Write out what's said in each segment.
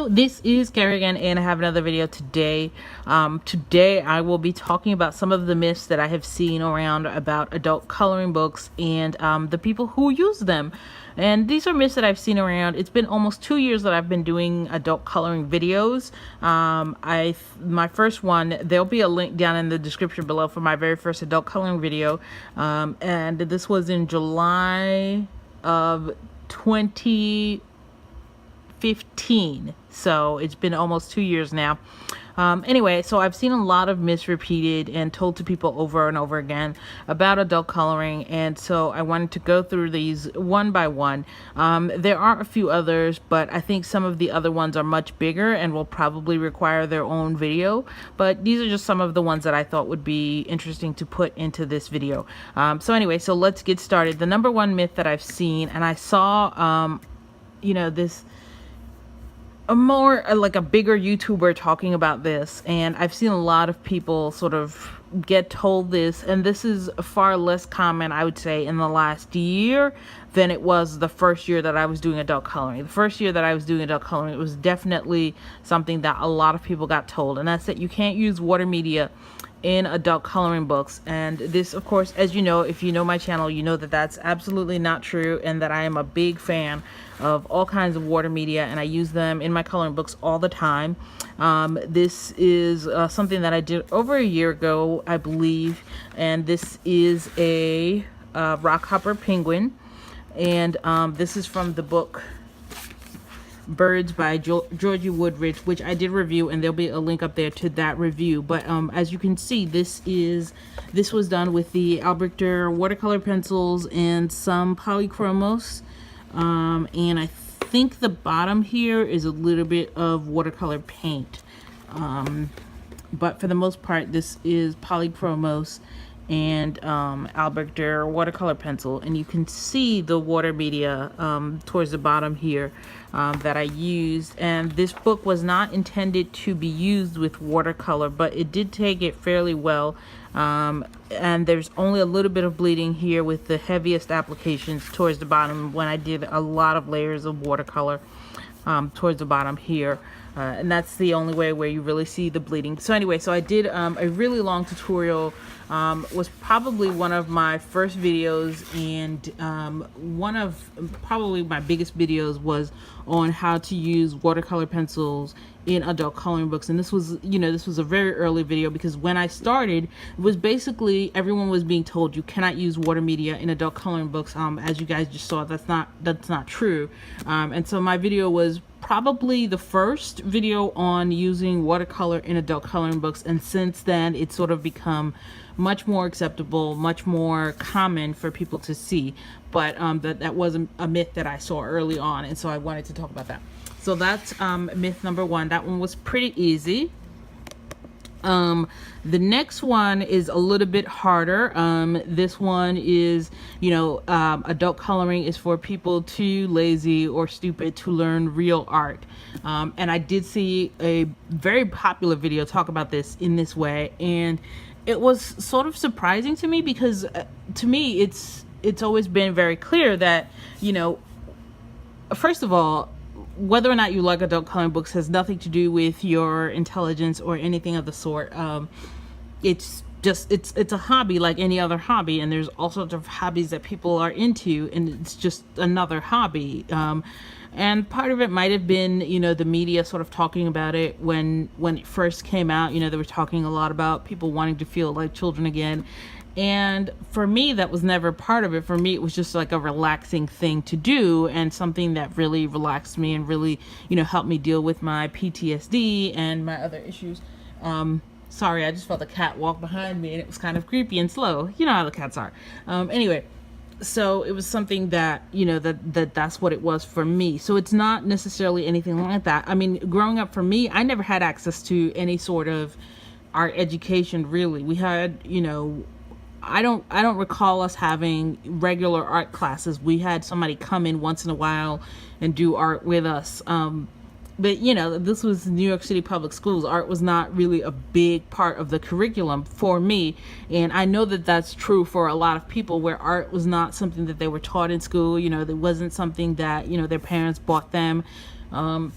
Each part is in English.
this is Carrie again, and I have another video today. Today I will be talking about some of the myths that I have seen around about adult coloring books and the people who use them. And these are myths that I've seen around. It's been almost 2 years that I've been doing adult coloring videos. My first one, there'll be a link down in the description below for my very first adult coloring video, and this was in July of 2015, so it's been almost 2 years now. Anyway, so I've seen a lot of myths repeated and told to people over and over again about adult coloring, and so I wanted to go through these one by one. There are a few others, but I think some of the other ones are much bigger and will probably require their own video, but these are just some of the ones that I thought would be interesting to put into this video. So anyway, so let's get started. The number one myth that I've seen, and I saw this a more like a bigger YouTuber talking about this, and I've seen a lot of people sort of get told this, and this is far less common, I would say, in the last year than it was the first year that I was doing adult coloring. The first year that I was doing adult coloring, it was definitely something that a lot of people got told, and that's that you can't use water media in adult coloring books. And this, of course, as you know, if you know my channel, you know that that's absolutely not true, and that I am a big fan of all kinds of water media, and I use them in my coloring books all the time. This is something that I did over a year ago, I believe, and this is a rockhopper penguin, and this is from the book Birds by Georgie Woodridge, which I did review, and there'll be a link up there to that review. But as you can see, this was done with the Albrechter watercolor pencils and some Polychromos, and I think the bottom here is a little bit of watercolor paint, but for the most part this is Polychromos and Albrechter watercolor pencil, and you can see the water media towards the bottom here that I used. And this book was not intended to be used with watercolor, but it did take it fairly well, and there's only a little bit of bleeding here with the heaviest applications towards the bottom when I did a lot of layers of watercolor towards the bottom here. And that's the only way where you really see the bleeding. So anyway, so I did a really long tutorial, was probably one of my first videos, and one of probably my biggest videos was on how to use watercolor pencils in adult coloring books. And this was a very early video, because when I started, it was basically everyone was being told you cannot use water media in adult coloring books. As you guys just saw, that's not true. And so my video was probably the first video on using watercolor in adult coloring books, and since then it's sort of become much more acceptable, much more common for people to see. But that was a myth that I saw early on, and so I wanted to talk about that. So that's myth number one. That one was pretty easy. The next one is a little bit harder. This one is, adult coloring is for people too lazy or stupid to learn real art. And I did see a very popular video talk about this in this way, and it was sort of surprising to me, because to me it's always been very clear that, first of all, whether or not you like adult coloring books has nothing to do with your intelligence or anything of the sort. It's a hobby like any other hobby, and there's all sorts of hobbies that people are into, and it's just another hobby. And part of it might have been, the media sort of talking about it when it first came out. They were talking a lot about people wanting to feel like children again. And for me, that was never part of it. For me, it was just like a relaxing thing to do, and something that really relaxed me and really, helped me deal with my PTSD and my other issues. Sorry, I just felt a cat walk behind me, and it was kind of creepy and slow. You know how the cats are. Anyway, so it was something that, that's what it was for me. So it's not necessarily anything like that. I mean, growing up for me, I never had access to any sort of art education, really. We had, I don't recall us having regular art classes. We had somebody come in once in a while and do art with us. But this was New York City public schools. Art was not really a big part of the curriculum for me, and I know that that's true for a lot of people, where art was not something that they were taught in school. It wasn't something that their parents bought them.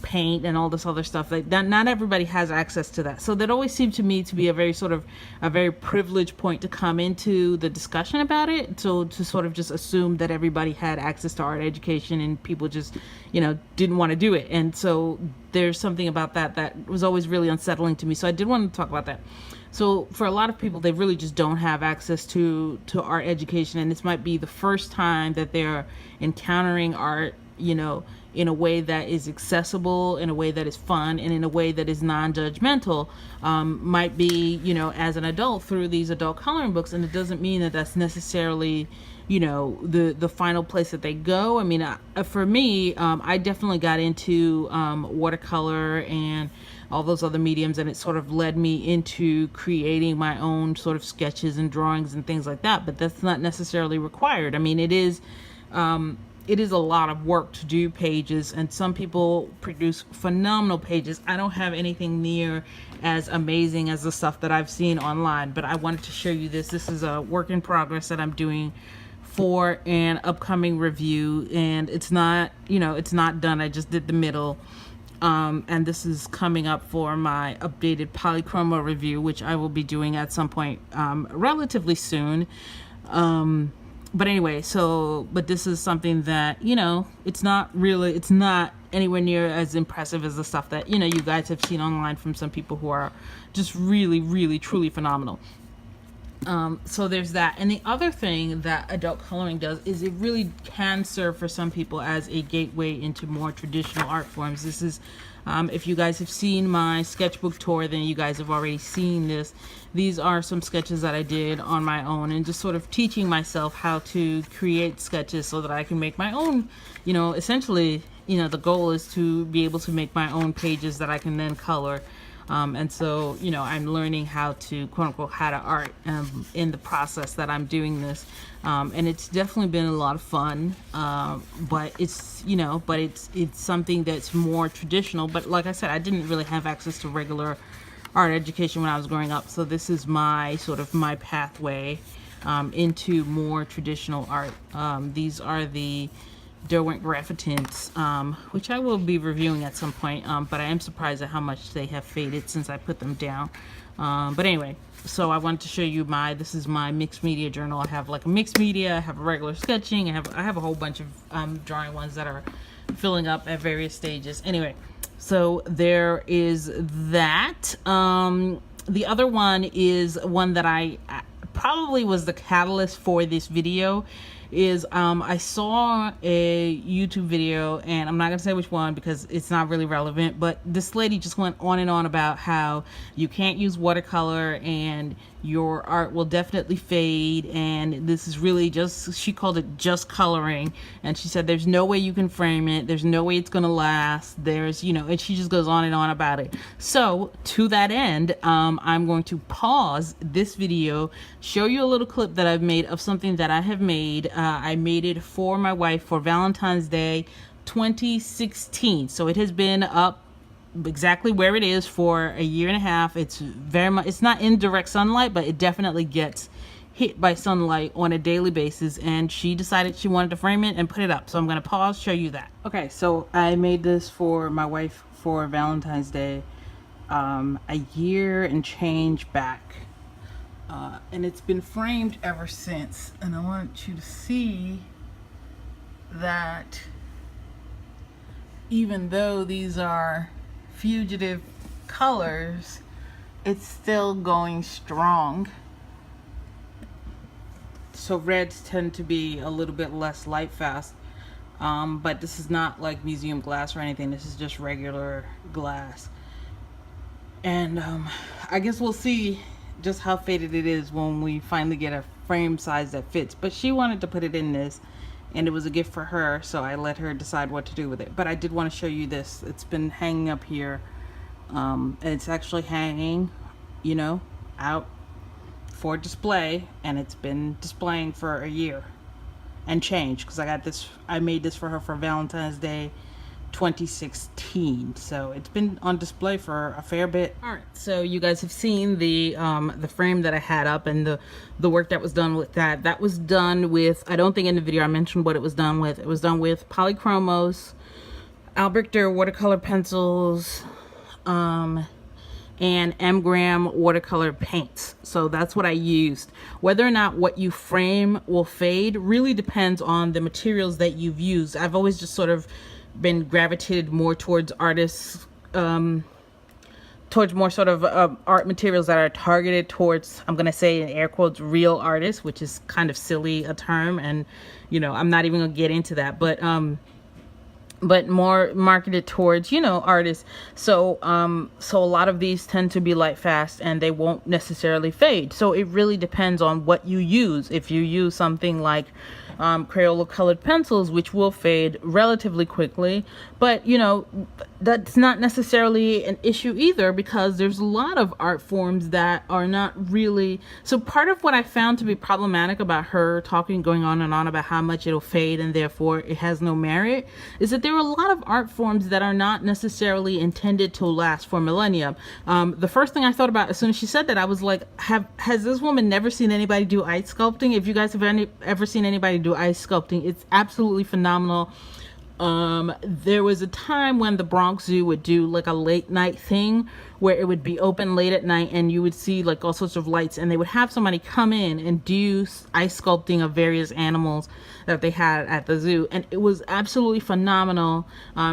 paint and all this other stuff. Like that, not everybody has access to that. So that always seemed to me to be a very privileged point to come into the discussion about it. So to sort of just assume that everybody had access to art education and people just, didn't want to do it. And so there's something about that was always really unsettling to me. So I did want to talk about that. So for a lot of people, they really just don't have access to art education, and this might be the first time that they're encountering art, in a way that is accessible, in a way that is fun, and in a way that is non-judgmental. Might be, as an adult through these adult coloring books, and it doesn't mean that that's necessarily, the final place that they go. I mean, for me, I definitely got into watercolor and all those other mediums, and it sort of led me into creating my own sort of sketches and drawings and things like that. But that's not necessarily required. I mean, it is a lot of work to do pages, and some people produce phenomenal pages. I don't have anything near as amazing as the stuff that I've seen online, but I wanted to show you this. This is a work in progress that I'm doing for an upcoming review, and it's not done. I just did the middle. And this is coming up for my updated Polychromo review, which I will be doing at some point relatively soon. But anyway, but this is something that, it's not anywhere near as impressive as the stuff that, you guys have seen online from some people who are just really, really, truly phenomenal. So there's that. And the other thing that adult coloring does is it really can serve for some people as a gateway into more traditional art forms. This is, if you guys have seen my sketchbook tour, then you guys have already seen this. These are some sketches that I did on my own, and just sort of teaching myself how to create sketches so that I can make my own, essentially, the goal is to be able to make my own pages that I can then color. And so, I'm learning how to, quote unquote, how to art in the process that I'm doing this. And it's definitely been a lot of fun. But it's, it's something that's more traditional. But like I said, I didn't really have access to regular art education when I was growing up. So this is my pathway into more traditional art. These are the Derwent Graphitints, which I will be reviewing at some point, but I am surprised at how much they have faded since I put them down. But anyway, so I wanted to show you this is my mixed media journal. I have like a mixed media, I have a regular sketching, I have a whole bunch of drawing ones that are filling up at various stages. Anyway, so there is that. The other one is one that I probably was the catalyst for this video. I saw a YouTube video, and I'm not gonna say which one because it's not really relevant, but this lady just went on and on about how you can't use watercolor and your art will definitely fade, and this is really just, she called it just coloring, and she said there's no way you can frame it, there's no way it's gonna last, there's, and she just goes on and on about it. So to that end, I'm going to pause this video, show you a little clip that I've made of something that I have made. I made it for my wife for Valentine's Day 2016, so it has been up exactly where it is for a year and a half. It's very much, it's not in direct sunlight, but it definitely gets hit by sunlight on a daily basis, and she decided she wanted to frame it and put it up. So I'm going to pause, show you that. Okay, so I made this for my wife for Valentine's Day a year and change back, and it's been framed ever since. And I want you to see that even though these are fugitive colors, it's still going strong. So reds tend to be a little bit less light fast, but this is not like museum glass or anything. This is just regular glass, and I guess we'll see just how faded it is when we finally get a frame size that fits. But she wanted to put it in this, and it was a gift for her, so I let her decide what to do with it. But I did want to show you this. It's been hanging up here, and it's actually hanging, out for display, and it's been displaying for a year and change, because I made this for her for Valentine's Day 2016, so it's been on display for a fair bit. All right, so you guys have seen the frame that I had up, and the work that was done with that was done with, I don't think in the video I mentioned what it was done with. It was done with Polychromos, Albrecht watercolor pencils, and M-Gram watercolor paints. So that's what I used. Whether or not what you frame will fade really depends on the materials that you've used. I've always just sort of been gravitated more towards artists, towards more sort of art materials that are targeted towards, I'm gonna say in air quotes, real artists, which is kind of silly a term, and you know, I'm not even gonna get into that, but more marketed towards, you know, artists. So so a lot of these tend to be light fast and they won't necessarily fade. So it really depends on what you use. If you use something like Crayola colored pencils, which will fade relatively quickly, but you know, that's not necessarily an issue either, because there's a lot of art forms that are not really. So part of what I found to be problematic about her going on and on about how much it'll fade and therefore it has no merit is that there are a lot of art forms that are not necessarily intended to last for millennia. The first thing I thought about as soon as she said that, I was like, has this woman never seen anybody do ice sculpting? If you guys have ever seen anybody do ice sculpting, it's absolutely phenomenal. There was a time when the Bronx Zoo would do like a late night thing where it would be open late at night and you would see like all sorts of lights, and they would have somebody come in and do ice sculpting of various animals that they had at the zoo, and it was absolutely phenomenal.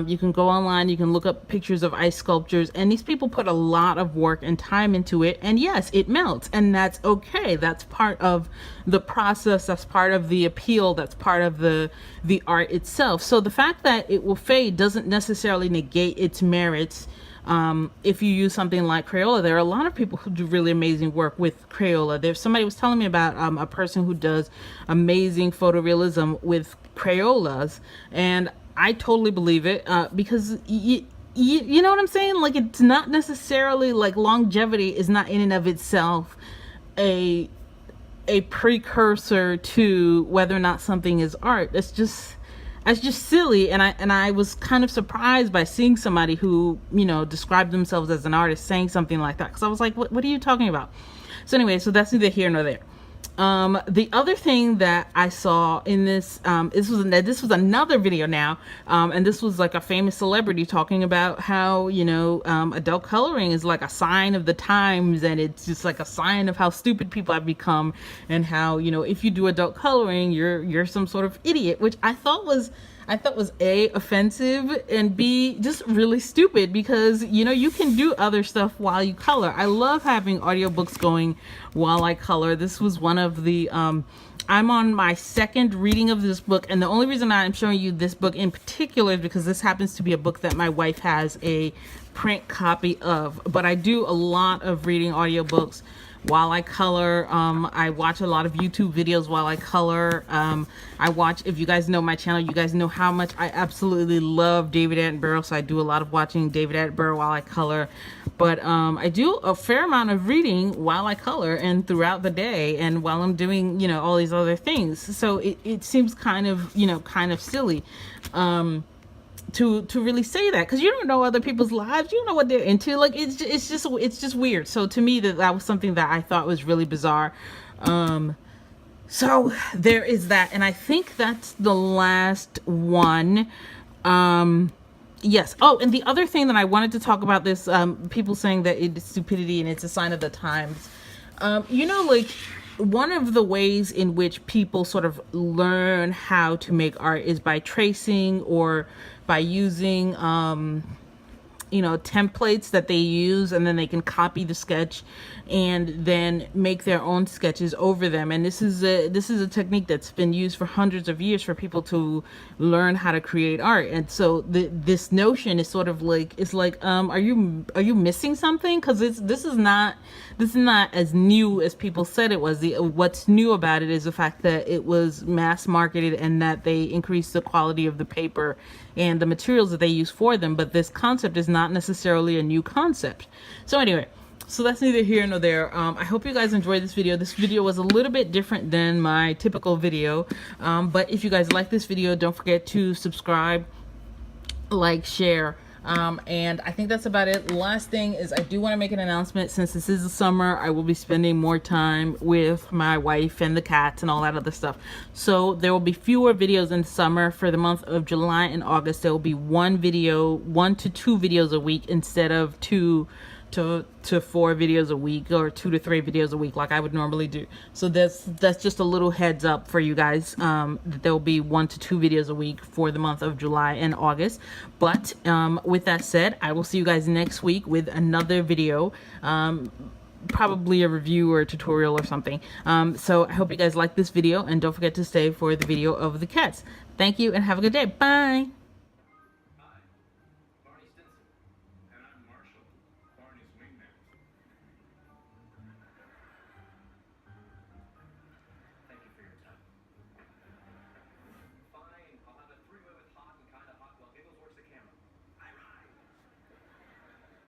You can go online, you can look up pictures of ice sculptures, and these people put a lot of work and time into it, and yes, it melts, and that's okay. That's part of the process, that's part of the appeal, that's part of the art itself. So the fact that it will fade doesn't necessarily negate its merits. If you use something like Crayola, there are a lot of people who do really amazing work with Crayola. There's somebody was telling me about a person who does amazing photorealism with Crayolas, and I totally believe it, because you know what I'm saying? Like, it's not necessarily like longevity is not in and of itself a precursor to whether or not something is art. That's just silly, and I was kind of surprised by seeing somebody who, you know, described themselves as an artist saying something like that, because I was like, what are you talking about? So anyway, so that's neither here nor there. The other thing that I saw in this, this was another video now, and this was like a famous celebrity talking about how, you know, adult coloring is like a sign of the times, and it's just like a sign of how stupid people have become, and how, you know, if you do adult coloring, you're some sort of idiot, which I thought was A, offensive, and B, just really stupid, because, you know, you can do other stuff while you color. I love having audiobooks going while I color. This was one of the, I'm on my second reading of this book, and the only reason I'm showing you this book in particular is because this happens to be a book that my wife has a print copy of. But I do a lot of reading audiobooks while I color. I watch a lot of YouTube videos while I color. I watch, if you guys know my channel, you guys know how much I absolutely love David Attenborough, so I do a lot of watching David Attenborough while I color. But I do a fair amount of reading while I color and throughout the day, and while I'm doing, you know, all these other things. So it seems kind of, you know, kind of silly to really say that, because you don't know other people's lives, you don't know what they're into. Like, it's just weird. So to me, that was something that I thought was really bizarre. So there is that, and I think that's the last one. Yes. Oh, and the other thing that I wanted to talk about, this people saying that it's stupidity and it's a sign of the times. You know, like, one of the ways in which people sort of learn how to make art is by tracing, or by using, you know, templates that they use, and then they can copy the sketch and then make their own sketches over them. And this is a technique that's been used for hundreds of years for people to learn how to create art. And so this notion is sort of like, it's like, are you missing something? Because this is not as new as people said it was. What's new about it is the fact that it was mass marketed and that they increased the quality of the paper and the materials that they use for them. But this concept is not necessarily a new concept. So anyway, so that's neither here nor there. I hope you guys enjoyed this video. This video was a little bit different than my typical video. But if you guys like this video, don't forget to subscribe, like, share, And I think that's about it. Last thing is I do want to make an announcement. Since this is the summer, I will be spending more time with my wife and the cats and all that other stuff. So there will be fewer videos in summer. For the month of July and August, there will be one to two videos a week instead of 2 to 4 videos a week, or 2 to 3 videos a week like I would normally do. So that's just a little heads up for you guys, that there will be 1 to 2 videos a week for the month of July and August. But with that said, I will see you guys next week with another video, probably a review or a tutorial or something. So I hope you guys like this video, and don't forget to stay for the video of the cats. Thank you and have a good day. Bye.